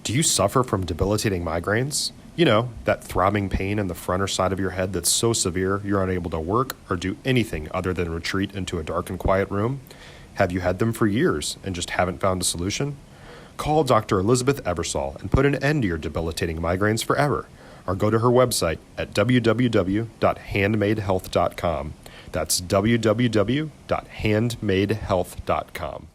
Do you suffer from debilitating migraines? You know, that throbbing pain in the front or side of your head that's so severe you're unable to work or do anything other than retreat into a dark and quiet room? Have you had them for years and just haven't found a solution? Call Dr. Elizabeth Eversole and put an end to your debilitating migraines forever, or go to her website at www.handmadehealth.com. That's www.handmadehealth.com.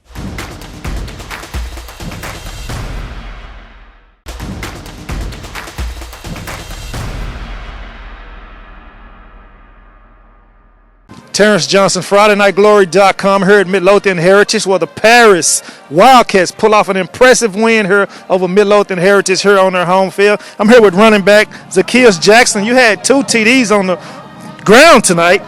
Terrence Johnson, FridayNightGlory.com here at Midlothian Heritage, where the Paris Wildcats pull off an impressive win here over Midlothian Heritage here on their home field. I'm here with running back Zy'kius Jackson. You had 2 TDs on the ground tonight.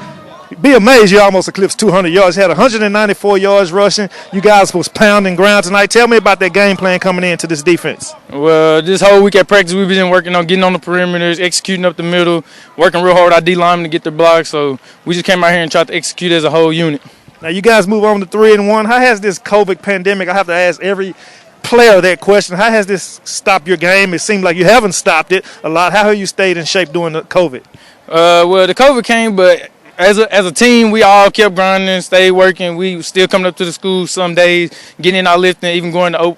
Be amazed, you almost eclipsed 200 yards. You had 194 yards rushing. You guys was pounding ground tonight. Tell me about that game plan coming into this defense. Well, this whole week at practice, we've been working on getting on the perimeters, executing up the middle, working real hard with our D linemen to get their blocks. So we just came out here and tried to execute as a whole unit. Now you guys move on to 3-1. How has this COVID pandemic, I have to ask every player that question, how has this stopped your game? It seems like you haven't stopped it a lot. How have you stayed in shape during the COVID? Well, the COVID came, but as a team, we all kept grinding, stayed working. We still coming up to the school some days, getting in our lifting, even going to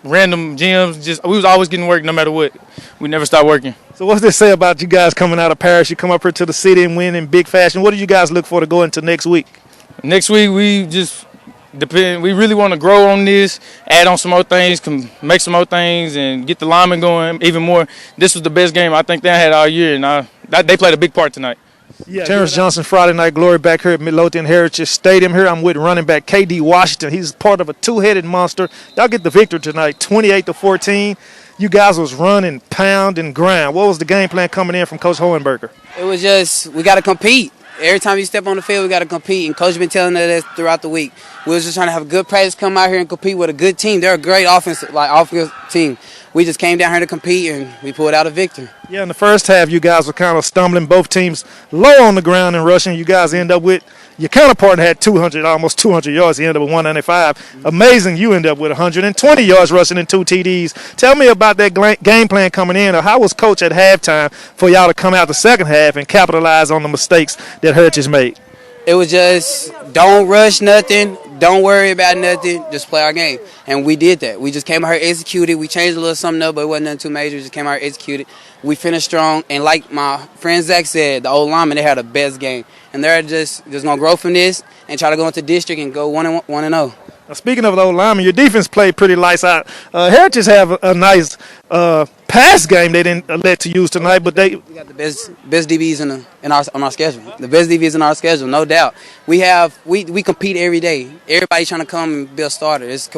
random gyms. We was always getting work no matter what. We never stopped working. So what's this say about you guys coming out of Paris? You come up here to the city and win in big fashion. What do you guys look for to go into next week? Next week, we just depend. We really want to grow on this, add on some more things, make some more things, and get the linemen going even more. This was the best game I think they had all year, and they played a big part tonight. Yeah, Terrence Johnson, Friday Night Glory, back here at Midlothian Heritage Stadium. Here I'm with running back K.D. Washington. He's part of a 2-headed monster. Y'all get the victory tonight, 28-14. You guys was running, pound, and grind. What was the game plan coming in from Coach Hohenberger? It was just, we got to compete. Every time you step on the field, we got to compete, and Coach been telling us that throughout the week. We was just trying to have a good practice, come out here and compete with a good team. They're a great offensive team. We just came down here to compete, and we pulled out a victory. Yeah, in the first half, you guys were kind of stumbling. Both teams low on the ground and rushing. You guys end up with your counterpart had almost 200 yards. He ended up with 195. Amazing, you end up with 120 yards rushing and 2 TDs. Tell me about that game plan coming in, or how was Coach at halftime for y'all to come out the second half and capitalize on the mistakes that Heritage made? It was just, don't rush nothing, don't worry about nothing, just play our game. And we did that. We just came out here, executed. We changed a little something up, but it wasn't nothing too major. Just came out here, executed. We finished strong. And like my friend Zach said, the old linemen, they had the best game. And they're just going to grow from this and try to go into district and go 1-0. Now, speaking of the old linemen, your defense played pretty lights out. Heritage have a nice pass game they didn't let to use tonight, but we got the best DBs on our schedule. The best DBs in our schedule, no doubt. We compete every day. Everybody's trying to come and be a starter. It's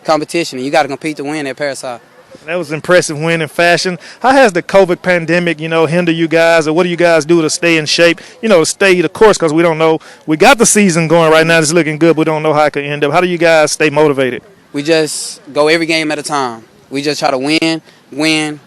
competition, and you got to compete to win at Paris High. That was an impressive win in fashion. How has the COVID pandemic, hinder you guys, or what do you guys do to stay in shape, to stay the course, because we don't know. We got the season going right now. It's looking good. We don't know how it could end up. How do you guys stay motivated? We just go every game at a time. We just try to win. Then,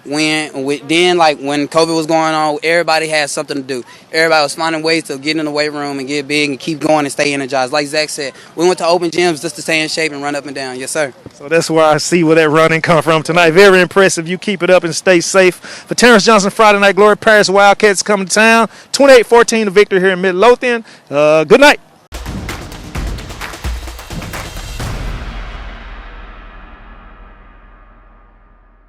like when COVID was going on, everybody had something to do. Everybody was finding ways to get in the weight room and get big and keep going and stay energized. Like Zach said, we went to open gyms just to stay in shape and run up and down. Yes, sir. So that's where I see where that running come from tonight. Very impressive. You keep it up and stay safe. For Terrence Johnson, Friday Night Glory, Paris Wildcats coming to town. 28-14, the victory here in Midlothian. Good night.